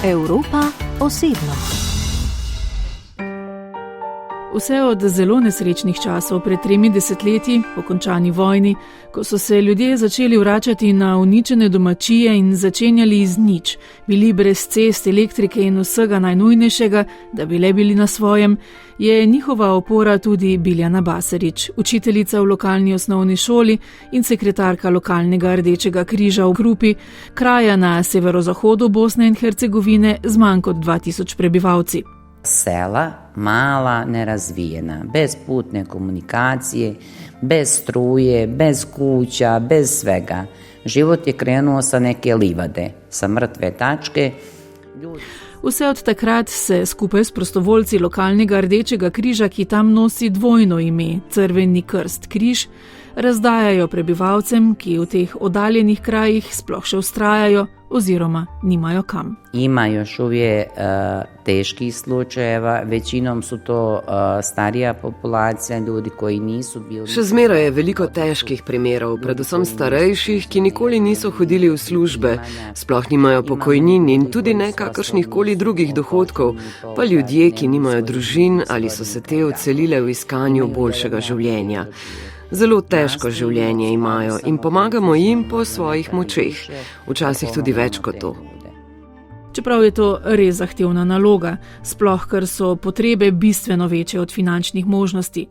Evropa osebno. Vse od zelo nesrečnih časov pred 3 desetletji, po končani vojni, ko so se ljudje začeli vračati na uničene domačije in začenjali iz nič, bili brez cest, elektrike in vsega najnujnejšega, da bi le bili na svojem, je njihova opora tudi Biljana Basarič, učiteljica v lokalni osnovni šoli in sekretarka lokalnega Rdečega križa v Krupi, kraja na severozahodu Bosne in Hercegovine z manj kot 2000 prebivalci. Sela, mala, nerazvijena, bez putne komunikacije, bez struje, bez kuća, bez svega. Život je krenuo sa neke livade, sa mrtve tačke. Vse od takrat se skupaj s prostovoljci lokalnega Rdečega križa, ki tam nosi dvojno ime, Crveni krst križ, razdajajo prebivalcem, ki v teh oddaljenih krajih sploh še vztrajajo oziroma nimajo kam. Ima još uvijek teških slučajeva, većinom su to starija populacija, ljudi koji nisu bili... Še zmeraj je veliko težkih primerov, predvsem starejših, ki nikoli niso hodili v službe, sploh nimajo pokojnin in tudi ne kakršnih koli drugih dohodkov, pa ljudje, ki nimajo družin ali so se te odselile v iskanju boljšega življenja. Zelo težko življenje imajo in pomagamo jim po svojih močeh, včasih tudi več kot to. Čeprav je to res zahtevna naloga, sploh ker so potrebe bistveno večje od finančnih možnosti.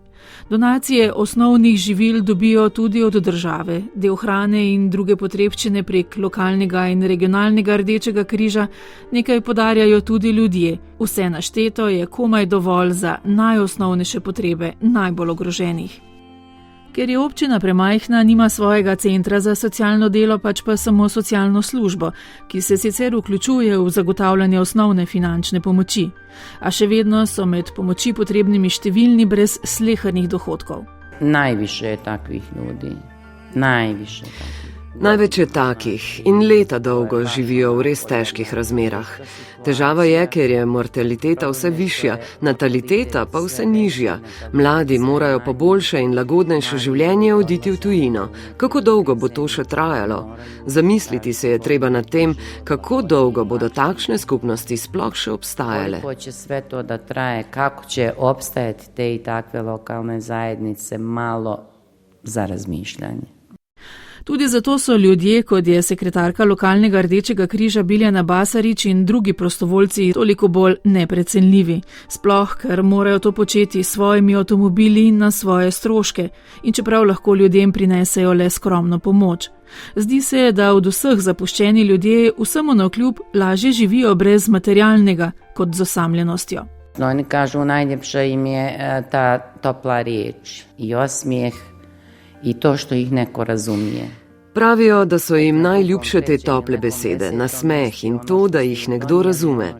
Donacije osnovnih živil dobijo tudi od države, del hrane in druge potrebščine prek lokalnega in regionalnega Rdečega križa, nekaj podarjajo tudi ljudje. Vse našteto je komaj dovolj za najosnovnejše potrebe najbolj ogroženih. Ker je občina premajhna, nima svojega centra za socialno delo, pač pa samo socialno službo, ki se sicer vključuje v zagotavljanje osnovne finančne pomoči. A še vedno so med pomoči potrebnimi številni brez slehernih dohodkov. Najviše je takvih ljudi. Najviše takvih. Največ je takih in leta dolgo živijo v res težkih razmerah. Težava je, ker je mortaliteta vse višja, nataliteta pa vse nižja. Mladi morajo po boljše in lagodnejše življenje oditi v tujino. Kako dolgo bo to še trajalo? Zamisliti se je treba nad tem, kako dolgo bodo takšne skupnosti sploh še obstajale. Koliko će sve to da traje, kako će opstajati te i takve lokalne zajednice, malo za razmišljanje. Tudi zato so ljudje, kot je sekretarka lokalnega Rdečega križa Biljana Basarič in drugi prostovoljci, toliko bolj neprecenljivi. Sploh, ker morajo to početi s svojimi avtomobili in na svoje stroške, in čeprav lahko ljudem prinesejo le skromno pomoč. Zdi se, da od vseh zapuščeni ljudje vsemu navkljub lažje živijo brez materialnega kot z osamljenostjo. Oni kažu, najljepša im je ta topla riječ i osmijeh, i to što ih neko razumije. Pravijo, da so jim najljubše te tople besede, nasmeh in to, da jih nekdo razume.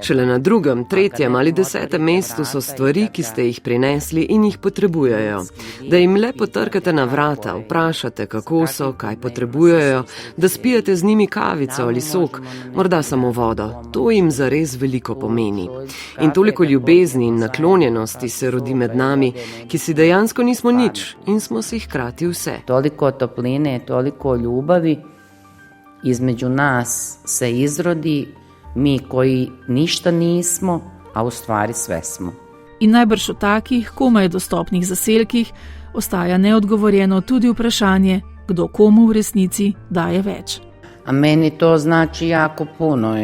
Šele na 2., 3. ali 10. mestu so stvari, ki ste jih prinesli in jih potrebujejo. Da jim le potrkate na vrata, vprašate, kako so, kaj potrebujejo, da spijete z njimi kavico ali sok, morda samo vodo. To jim zares veliko pomeni. In toliko ljubezni in naklonjenosti se rodi med nami, ki si dejansko nismo nič in smo si hkrati vse. Toliko topline, toliko ljubavi između nas se izrodi, mi koji ništa nismo, a u stvari sve smo. In najbrž v takih, komaj dostopnih zaselkih, ostaja neodgovorjeno tudi vprašanje, kdo komu v resnici daje več. A meni to znači jako puno.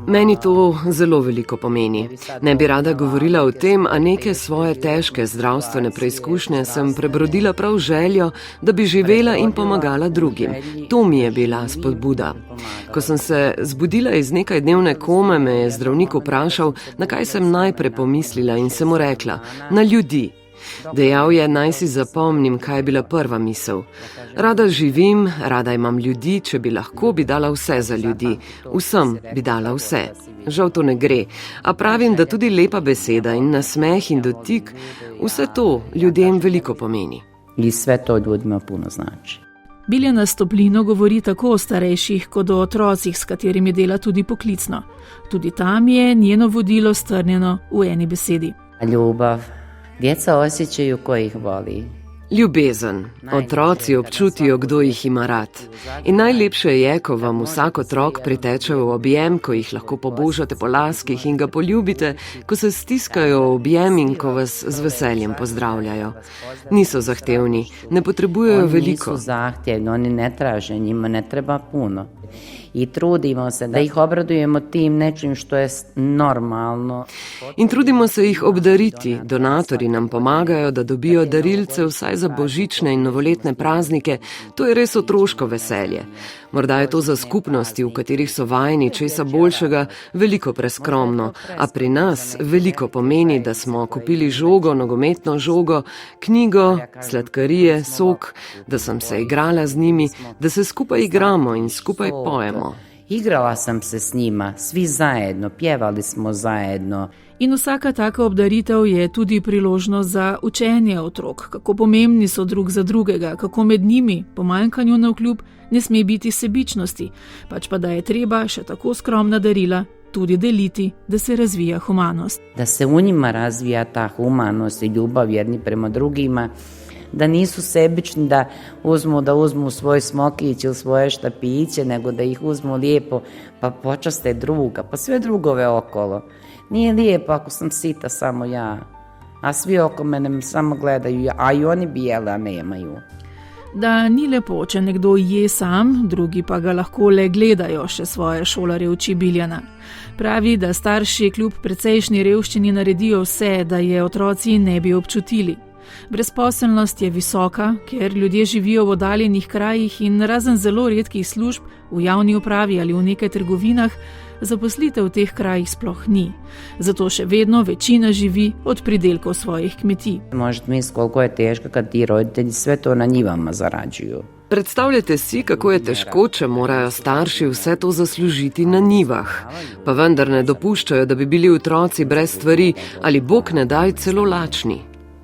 Meni to zelo veliko pomeni. Ne bi rada govorila o tem, a neke svoje težke zdravstvene preizkušnje sem prebrodila prav željo, da bi živela in pomagala drugim. To mi je bila spodbuda. Ko sem se zbudila iz nekajdnevne kome, me je zdravnik vprašal, na kaj sem najprej pomislila in sem mu rekla, na ljudi. Dejal je, naj si zapomnim, kaj je bila prva misel. Rada živim, rada imam ljudi, če bi lahko, bi dala vse za ljudi. Vsem bi dala vse. Žal to ne gre, a pravim, da tudi lepa beseda in nasmeh in dotik, vse to ljudem veliko pomeni. I sve to ljudima puno znači. Biljana s toplino govori tako o starejših, kot o otrocih, s katerimi dela tudi poklicno. Tudi tam je njeno vodilo strnjeno v eni besedi. Ljubav. Djeca osjećaju ko ih voli. Ljubezen. Otroci občutijo, kdo jih ima rad. In najlepše je, ko vam vsak otrok priteče v objem, ko jih lahko pobožate po laskih in ga poljubite, ko se stiskajo v objem in ko vas z veseljem pozdravljajo. Niso zahtevni, ne potrebujejo veliko. Nisu zahtjevni, oni ne traže, njima ne treba puno. I trudimo se da ih obradujemo tim nečim što je normalno. In trudimo se jih obdariti. Donatorji nam pomagajo, da dobijo darilce vsaj za božične in novoletne praznike. To je res otroško veselje. Morda je to za skupnosti, v katerih so vajeni česa boljšega, veliko preskromno, a pri nas veliko pomeni, da smo kupili žogo, nogometno žogo, knjigo, sladkarije, sok, da sem se igrala z njimi, da se skupaj igramo in skupaj pojemo. Igrala sam se s njima, svi zajedno, pjevali smo zajedno. In vsaka taka obdaritev je tudi priložnost za učenje otrok, kako pomembni so drug za drugega, kako med njimi, pomanjkanju navkljub, ne sme biti sebičnosti, pač pa da je treba še tako skromna darila tudi deliti, da se razvija humanost. Da se u njima razvija ta humanost i ljubav jedni prema drugima, da nisu sebični, da uzmu svoj smokić ili svoje štapiće, nego da ih uzmu lijepo, pa počaste druga, pa sve drugove okolo. Nije lijepo ako sam sita samo ja, a svi oko mene me samo gledaju, a i oni bi jeli, a nemaju. Da ni lepo, če nekdo je sam, drugi pa ga lahko le gledajo, še svoje šolarje uči Biljana. Pravi, da starši kljub precejšnji revščini naredijo vse, da je otroci ne bi občutili. Brezposelnost je visoka, ker ljudje živijo v oddaljenih krajih in razen zelo redkih služb v javni upravi ali v nekaj trgovinah, zaposlitev v teh krajih sploh ni. Zato še vedno večina živi od pridelkov svojih kmetij. Možete misliti koliko je teško kad ti roditelji sve to na njivama zarađuju. Predstavljate si, kako je težko, če morajo starši vse to zaslužiti na njivah. Pa vendar ne dopuščajo, da bi bili otroci brez stvari ali bog ne daj celo lačni.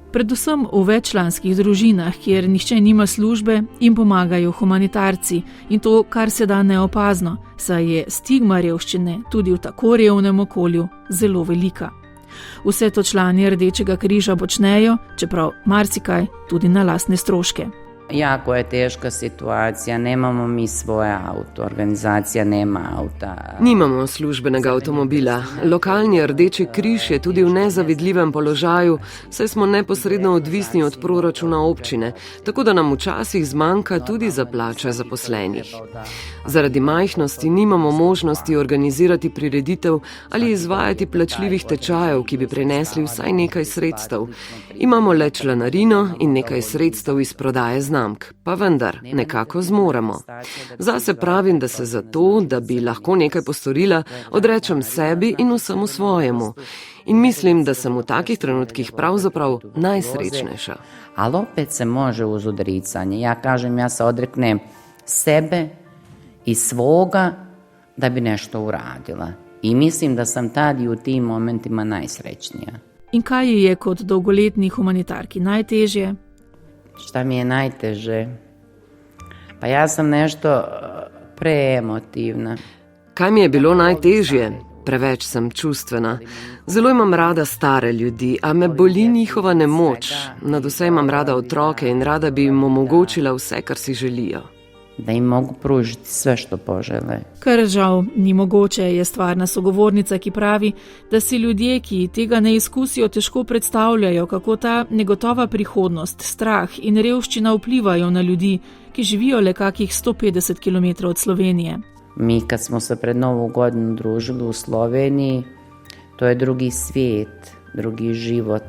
Predvsem v veččlanskih družinah, kjer nihče nima službe, jim pomagajo humanitarci in to kar se da neopazno, saj je stigma revščine tudi v tako revnem okolju zelo velika. Vse to člani Rdečega križa počnejo, čeprav marsikaj tudi na lastne stroške. Jako je teška situacija, nemamo mi svoje auto, organizacija nema auta. Nimamo službenega avtomobila. Lokalni Rdeči križ je tudi v nezavidljivem položaju, saj smo neposredno odvisni od proračuna občine, tako da nam včasih zmanjka tudi za plače zaposlenih. Zaradi majhnosti nimamo možnosti organizirati prireditev ali izvajati plačljivih tečajev, ki bi prinesli vsaj nekaj sredstev. Imamo le članarino in nekaj sredstev iz prodaje znamk, pa vendar nekako zmoremo. Zase pravim, da se zato, da bi lahko nekaj postorila, odrečem sebi in vsemu svojemu. In mislim, da sem v takih trenutkih pravzaprav najsrečnejša. Ali opet se može uz odricanje. Ja kažem, ja se odreknem sebe i svoga da bi nešto uradila. I mislim da sam tad i u tim momentima najsrećnija. In kaj je kot dolgoletni humanitarki najtežje? Šta mi je najteže? Pa ja sam nešto preemotivna. Kaj mi je bilo najtežje? Preveč sem čustvena. Zelo imam rada stare ljudi, a me boli njihova nemoč. Nadvse imam rada otroke in rada bi jim omogočila vse, kar si želijo. Da im mogu pružiti sve što požele. Kar žal ni mogoče, je stvarna sogovornica, ki pravi, da si ljudje, ki tega ne izkusijo, težko predstavljajo, kako ta negotova prihodnost, strah in revščina vplivajo na ljudi, ki živijo le kakih 150 km od Slovenije. Mi kad smo se pred Novu godinu družili u Sloveniji, to je drugi svijet, drugi život.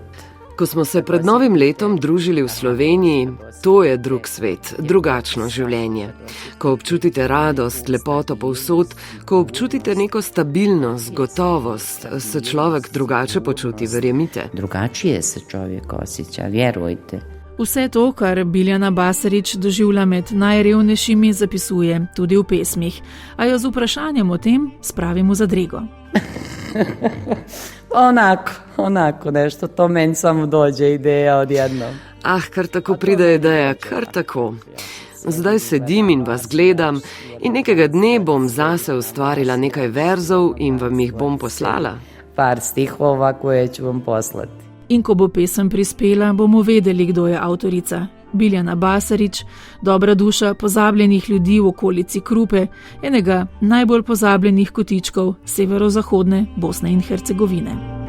Ko smo se pred novim letom družili v Sloveniji, to je drug svet, drugačno življenje. Ko občutite radost, lepoto povsod, ko občutite neko stabilnost, gotovost, se človek drugače počuti, verjemite. Drugačije se čovjek osjeća, vjerujte. Vse to, kar Biljana Basarič doživlja med najrevnejšimi, zapisuje tudi v pesmih, a jo z vprašanjem o tem spravimo za zadrego. Onako nešto, to meni samo dođe ideja odjednom. Kar tako pride ideja, kar tako. Zdaj sedim in vas gledam in nekega dne bom zase ustvarila nekaj verzov in vam jih bom poslala. Par stihova koje ću vam poslati. In ko bo pesem prispela, bomo vedeli, kdo je avtorica. Biljana Basarič, dobra duša pozabljenih ljudi v okolici Krupe, enega najbolj pozabljenih kotičkov severozahodne Bosne in Hercegovine.